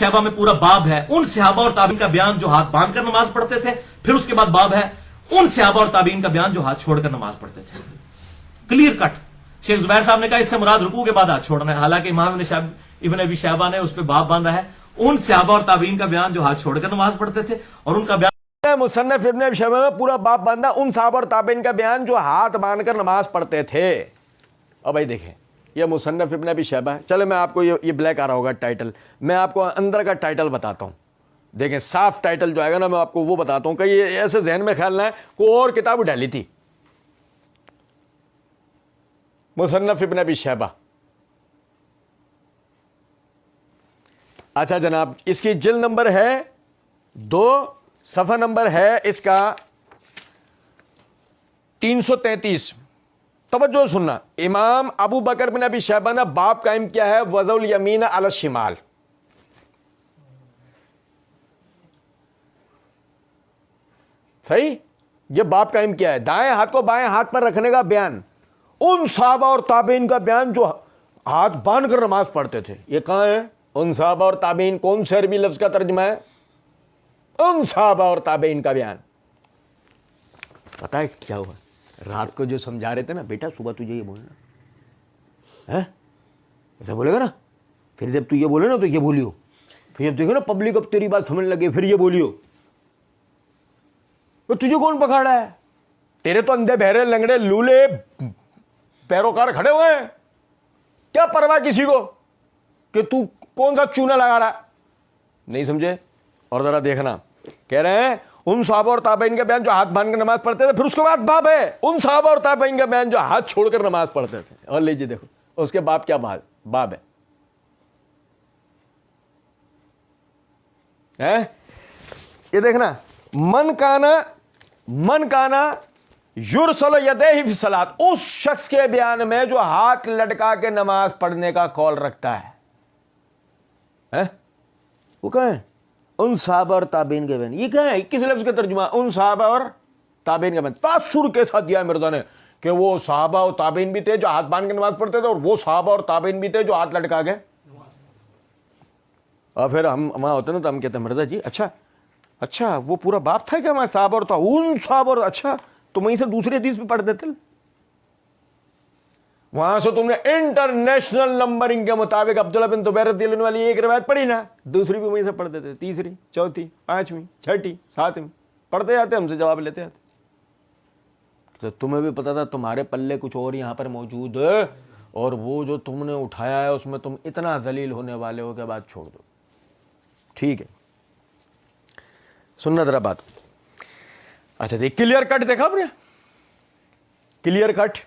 शैबा में पूरा बाब है उन सहाबा और ताबीन का बयान जो हाथ बांध कर नमाज पढ़ते थे, फिर उसके बाद बाब है उन सहाबा और ताबीन का बयान जो हाथ छोड़कर नमाज पढ़ते थे। Clear cut. शेख जुबैर साहब ने कहा इससे मुराद रुकू के बाद हाथ छोड़ना है, हालांकि इमाम इब्न अबी शैबा ने उस पर बाब बांधा है उन सहाबा और ताबीन का बयान जो हाथ छोड़कर नमाज पढ़ते थे, और उनका बयान मुसन्नफ इब्न अबी शैबा में पूरा बाब बांधा उन सहाबा और ताबीन का बयान जो हाथ बांधकर नमाज पढ़ते थे। अब भाई देखें ये मुसन्नफ इब्न अबी शैबा है। चलो मैं आपको ये ब्लैक आ रहा होगा टाइटल, मैं आपको अंदर का टाइटल बताता हूँ। देखें साफ टाइटल जो आएगा ना मैं आपको वो बताता हूँ कि ये ऐसे जहन में ख्याल ना है कोई और किताब डाली थी। मुसन्नफ इब्न अबी शैबा, अच्छा जनाब इसकी जिल्द नंबर है 2, सफ़ा नंबर है इसका 333। तवज्जो सुनना, इमाम अबू बकर बिन अबी शैबा ने बाब कायम किया है वज़उल यमीन अला शिमाल। सही, ये बाब कायम किया है, दाएं हाथ को बाएं हाथ पर रखने का बयान, उन सहाबा और ताबीन का बयान जो हाथ बांध कर नमाज पढ़ते थे। ये कहां है? उन सहाबा और ताबीन, कौन से अरबी लफ्ज का तर्जुमा है? उन सहाबा और ताबीन का बयान। पता है क्या हुआ? रात को जो समझा रहे थे ना, बेटा सुबह तुझे ये बोलना है, ऐसा बोलेगा ना, फिर जब तू ये बोले ना तो ये बोलियो, फिर जब देखो ना पब्लिक अब तेरी बात समझ लगे फिर ये बोलियो। तो तुझे कौन पकड़ा है? तेरे तो अंधे बहरे लंगड़े लूले पैरोकार खड़े हुए हैं, क्या परवाह किसी को कि तू कौन सा चूना लगा रहा है? नहीं समझे? और जरा देखना, कह रहे हैं उन सहाबा और ताबईन का बयान जो हाथ बांध कर नमाज पढ़ते थे, फिर उसके बाद बाब है उन सहाबा और ताबईन का बयान जो हाथ छोड़कर नमाज पढ़ते थे। और लीजिए देखो उसके बाब क्या बाब है? ये देखना, मन काना युरसल यदैहि फी सलात, उस शख्स के बयान में जो हाथ लटका के नमाज पढ़ने का कौल रखता है? वो कहाँ है? उन सहाबा और ताबीन के बयान। ये कहाँ है? किस लफ्ज का तर्जुमा? उन सहाबा और ताबीन के बयान। तासुर के साथ दिया मिर्जा ने कि वो सहाबा और ताबीन भी थे जो हाथ बांध के नमाज पढ़ते थे, और वो सहाबा और ताबीन भी थे जो हाथ लटका के। और फिर हम वहां होते ना तो हम कहते हैं मिर्जा जी अच्छा वो पूरा बाप था क्या? मैं सहाबा और उन सहाबा और, अच्छा तो वहीं से दूसरे हदीस पे पढ़ देते, वहां से तुमने इंटरनेशनल नंबरिंग के मुताबिक अब्दुल्लाह बिन जुबैर रज़ियल्लाहु वाली एक रिवायत पढ़ी ना, दूसरी भी वहीं से पढ़ देते, तीसरी, चौथी, पांचवी, छठी, सातवीं पढ़ते जाते, हमसे जवाब लेते जाते। तो तुम्हें भी पता था तुम्हारे पल्ले कुछ और यहां पर मौजूद है, और वो जो तुमने उठाया है उसमें तुम इतना जलील होने वाले हो के बाद छोड़ दो। ठीक है, सुनना जरा बात। अच्छा देख, क्लियर कट देखा आपने? Clear cut